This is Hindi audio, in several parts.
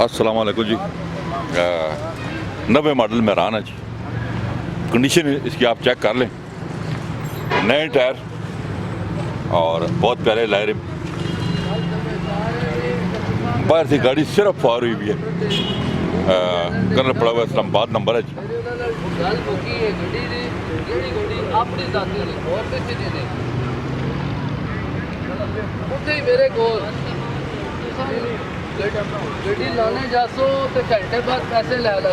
अस्सलाम वालेकुम जी। 90 मॉडल मेहरान है जी। कंडीशन इसकी आप चेक कर लें, नए टायर और बहुत प्यारे लायरे। बाहर से गाड़ी सिर्फ फार हुई भी है, कलर पड़ा हुआ इस्लामाबाद नंबर है जी। मेरे को गड्डी लाने जासो तो घंटे बाद पैसे ले लो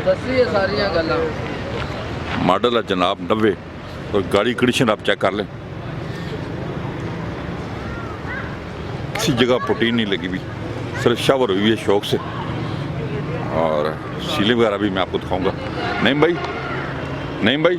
दसी है सारिया गल्लां। मॉडल है जनाब 90 और गाड़ी कंडीशन आप चेक कर लें, किसी जगह प्रोटीन नहीं लगी हुई, सिर्फ शावर हुई है शौक से। और सीलिंग वगैरह भी मैं आपको दिखाऊंगा। नहीं भाई, नहीं भाई,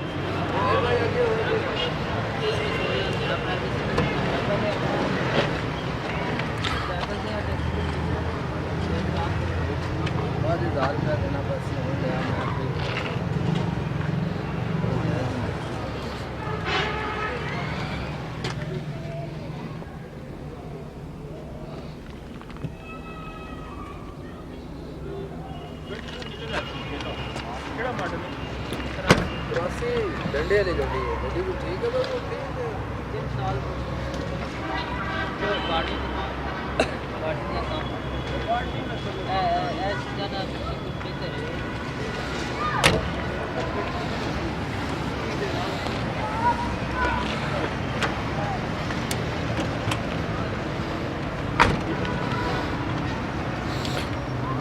डंडे वाली गड्डी है, गड्डी भी ठीक है बस 3 साल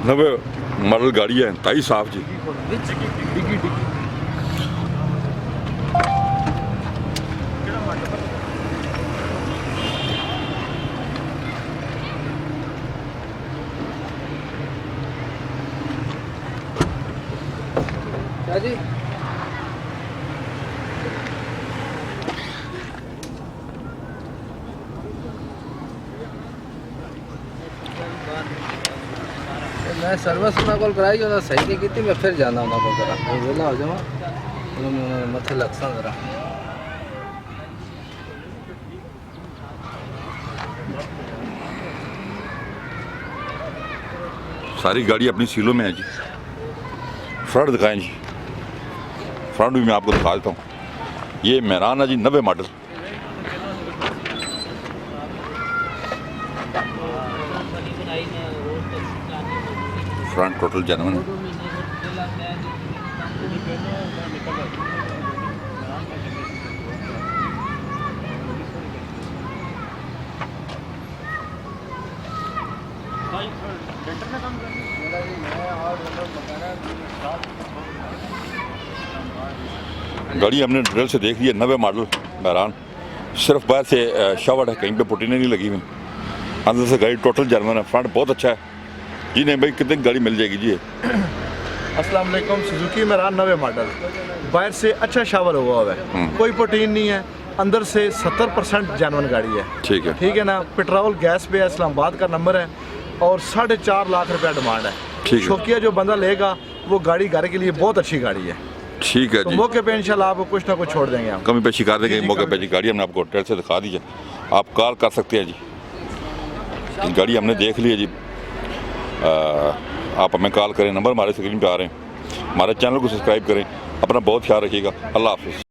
नवे मॉडल गाड़ी है, ताई साफ जी। क्या जी मैं सर्विस उन्होंने को कराई, उन्होंने सही नहीं की, मैं फिर जाना उन्होंने को करा वेला हो जावा उन्होंने मथे लगसा जरा। सारी गाड़ी अपनी सीलों में है जी। फ्रंट दिखाएं जी, फ्रंट भी मैं आपको दिखा देता हूँ। ये मेहरान है जी 90 मॉडल। फ्रंट टोटल जेन्युइन है। गाड़ी हमने डिटेल से देख ली है, 90 मॉडल मेहरान। सिर्फ बाहर से शावर है, कहीं पे पुटीनें नहीं लगी हुई। अंदर से गाड़ी टोटल जेन्युइन है, फ्रंट बहुत अच्छा है जी। नहीं भाई, कितनी गाड़ी मिल जाएगी जी? अस्सलाम वालेकुम। सुजुकी मेहरान 90 मॉडल, बाहर से अच्छा शावर हुआ है, कोई प्रोटीन नहीं है, अंदर से 70% जेन्युइन गाड़ी है। ठीक है, ठीक है ना। पेट्रोल गैस पे है, इस्लामाबाद का नंबर है और 4.5 लाख रुपया डिमांड है। ठीक है। शौकिया जो बंदा लेगा वो गाड़ी घर के लिए बहुत अच्छी गाड़ी है। ठीक है तो जी। मौके पे इंशाल्लाह आपको कुछ ना कुछ छोड़ देंगे हम, कमी पेशी कर देंगे मौके पे जी। गाड़ी हमने आपको होटल से दिखा दी है, आप कॉल कर सकते हैं जी। गाड़ी हमने देख ली है जी। आप हमें कॉल करें, नंबर हमारे स्क्रीन पे आ रहे हैं। हमारे चैनल को सब्सक्राइब करें। अपना बहुत ख्याल रखिएगा। अल्लाह हाफिज़।